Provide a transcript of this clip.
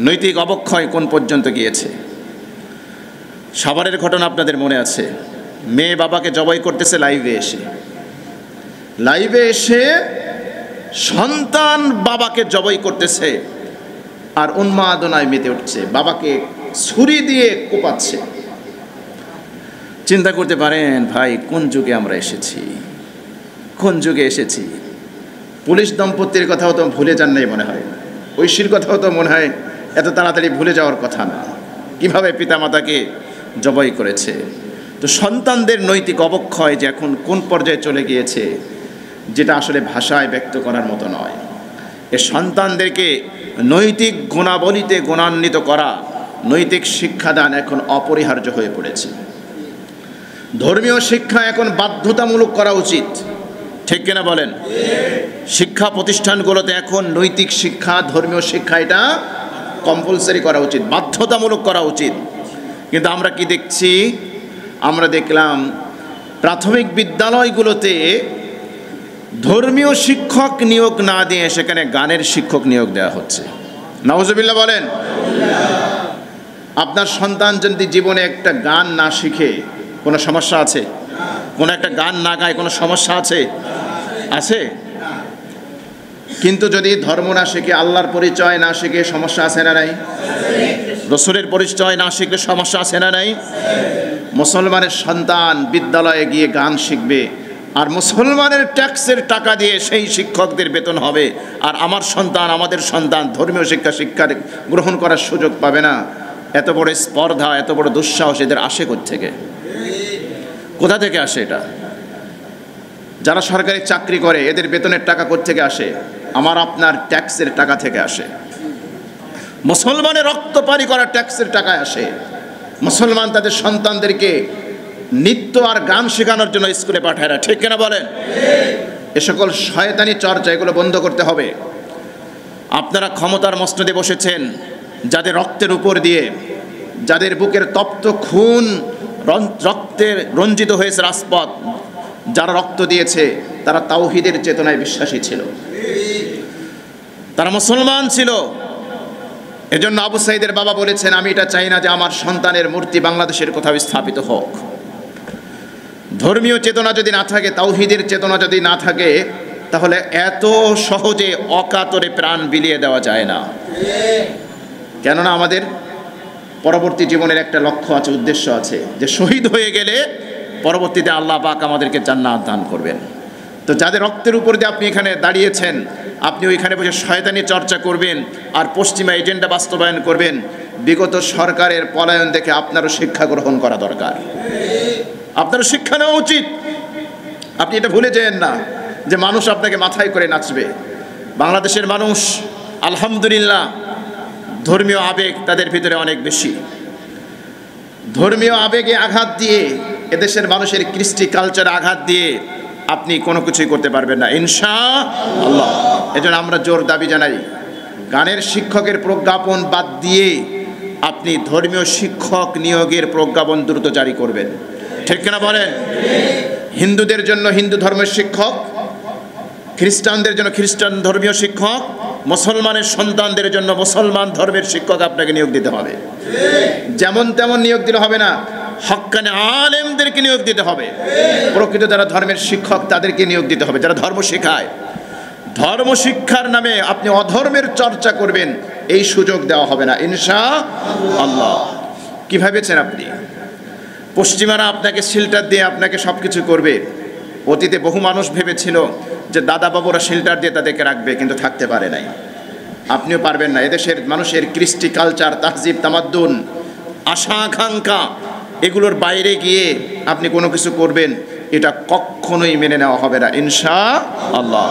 নৈতিক অবক্ষয় কোন পর্যন্ত গিয়েছে। সাভারের ঘটনা আপনাদের মনে আছে, মেয়ে বাবাকে জবাই করতেছে লাইভে এসে সন্তান বাবাকে জবাই করতেছে আর উন্মাদনায় মেতে উঠছে, বাবাকে ছুরি দিয়ে কোপাচ্ছে। চিন্তা করতে পারেন ভাই, কোন যুগে আমরা এসেছি, কোন যুগে এসেছি। পুলিশ দম্পতির কথাও তো ভুলে যান নাই মনে হয়, ঐশীর কথাও তো মনে হয় এত তাড়াতাড়ি ভুলে যাওয়ার কথা না, কিভাবে পিতামাতাকে জবাই করেছে। তো সন্তানদের নৈতিক অবক্ষয় যে এখন কোন পর্যায়ে চলে গিয়েছে, যেটা আসলে ভাষায় ব্যক্ত করার মতো নয়। এ সন্তানদেরকে নৈতিক গুণাবলীতে গুণান্বিত করা, নৈতিক শিক্ষাদান এখন অপরিহার্য হয়ে পড়েছে। ধর্মীয় শিক্ষা এখন বাধ্যতামূলক করা উচিত, ঠিক কিনা বলেন? শিক্ষা প্রতিষ্ঠানগুলোতে এখন নৈতিক শিক্ষা, ধর্মীয় শিক্ষা এটা কম্পালসারি করা উচিত, বাধ্যতামূলক করা উচিত। কিন্তু আমরা কি দেখছি? আমরা দেখলাম প্রাথমিক বিদ্যালয়গুলোতে ধর্মীয় শিক্ষক নিয়োগ না দিয়ে সেখানে গানের শিক্ষক নিয়োগ দেওয়া হচ্ছে। নাউজুবিল্লাহ বলেন। আপনার সন্তান যদি জীবনে একটা গান না শিখে কোনো সমস্যা আছে? কোনো একটা গান না গায় কোনো সমস্যা আছে? আছে। কিন্তু যদি ধর্ম না শিখে, আল্লাহর পরিচয় না শিখে, সমস্যা আছে না নাই? রসুলের পরিচয় না শিখলে সমস্যা আছে না নাই? মুসলমানের সন্তান বিদ্যালয়ে গিয়ে গান শিখবে, আর মুসলমানের ট্যাক্সের টাকা দিয়ে সেই শিক্ষকদের বেতন হবে, আর আমার সন্তান, আমাদের সন্তান ধর্মীয় শিক্ষা গ্রহণ করার সুযোগ পাবে না। এত বড় স্পর্ধা, এত বড় দুঃসাহস এদের আসে কোত্থেকে? কোথা থেকে আসে এটা? যারা সরকারি চাকরি করে এদের বেতনের টাকা কোত্থেকে আসে? আমার আপনার ট্যাক্সের টাকা থেকে আসে। মুসলমানের রক্ত পানি করা ট্যাক্সের টাকায় আসে। মুসলমান তাদের সন্তানদেরকে নৃত্য আর গান শেখানোর জন্য স্কুলে পাঠায় না, ঠিক কিনা বলেন? এ সকল শয়তানি চর্চা, এগুলো বন্ধ করতে হবে। আপনারা ক্ষমতার মসনদে বসেছেন, যাদের রক্তের উপর দিয়ে, যাদের বুকের তপ্ত খুন রক্তে রঞ্জিত হয়েছে রাজপথ, যারা রক্ত দিয়েছে তারা তাওহীদের চেতনায় বিশ্বাসী ছিল, তারা মুসলমান ছিল। এজন্য আবু সাইদের বাবা বলেছেন, আমি এটা চাই না যে আমার সন্তানের মূর্তি বাংলাদেশের কোথাও স্থাপিত হোক। ধর্মীয় চেতনা যদি না থাকে, তাওহীদের চেতনা যদি না থাকে, তাহলে এত সহজে অকাতরে প্রাণ বিলিয়ে দেওয়া যায় না। কেননা আমাদের পরবর্তী জীবনের একটা লক্ষ্য আছে, উদ্দেশ্য আছে, যে শহীদ হয়ে গেলে পরবর্তীতে আল্লাহ পাক আমাদেরকে জান্নাত দান করবেন। তো যাদের রক্তের উপর দিয়ে আপনি এখানে দাঁড়িয়েছেন, আপনি ওইখানে বসে শয়তানি চর্চা করবেন আর পশ্চিমা এজেন্ডা বাস্তবায়ন করবেন। বিগত সরকারের পলায়ন দেখে আপনারও শিক্ষা গ্রহণ করা দরকার, আপনারও শিক্ষা নেওয়া উচিত। আপনি এটা ভুলে যেন না যে মানুষ আপনাকে মাথায় করে নাচবে। বাংলাদেশের মানুষ আলহামদুলিল্লাহ ধর্মীয় আবেগ তাদের ভিতরে অনেক বেশি। ধর্মীয় আবেগে আঘাত দিয়ে, এদেশের মানুষের কৃষ্টি কালচারে আঘাত দিয়ে আপনি কোনো কিছুই করতে পারবেন না ইনশাআল্লাহ। এজন্য আমরা জোর দাবি জানাই, গানের শিক্ষকের প্রজ্ঞাপন বাদ দিয়ে আপনি ধর্মীয় শিক্ষক নিয়োগের প্রজ্ঞাপন দ্রুত জারি করবেন, ঠিক কিনা বলেন? হিন্দুদের জন্য হিন্দু ধর্মের শিক্ষক, খ্রিস্টানদের জন্য খ্রিস্টান ধর্মীয় শিক্ষক, মুসলমানের সন্তানদের জন্য মুসলমান ধর্মের শিক্ষক আপনাকে নিয়োগ দিতে হবে। যেমন তেমন নিয়োগ দিলে হবে না, হক্কানে আলেমদেরকে নিয়োগ দিতে হবে। প্রকৃত যারা ধর্মের শিক্ষক তাদেরকে নিয়োগ দিতে হবে, যারা ধর্ম শেখায়। ধর্ম শিক্ষার নামে আপনি অধর্মের চর্চা করবেন, এই সুযোগ দেওয়া হবে না ইনশাআল্লাহ। কি ভেবেছেন আপনি? পশ্চিমারা আপনাকে শিল্টার দিয়ে আপনাকে সব কিছু করবে। অতীতে বহু মানুষ ভেবেছিল যে দাদা বাবুরা শিল্টার দিয়ে তাদেরকে রাখবে, কিন্তু থাকতে পারে নাই। আপনিও পারবেন না। এদেশের মানুষের কৃষ্টি কালচার, তাহজিব, তামাদ্দুন, আশা আকাঙ্ক্ষা, এগুলোর বাইরে গিয়ে আপনি কোনো কিছু করবেন, এটা কখনোই মেনে নেওয়া হবে না ইনশাআল্লাহ।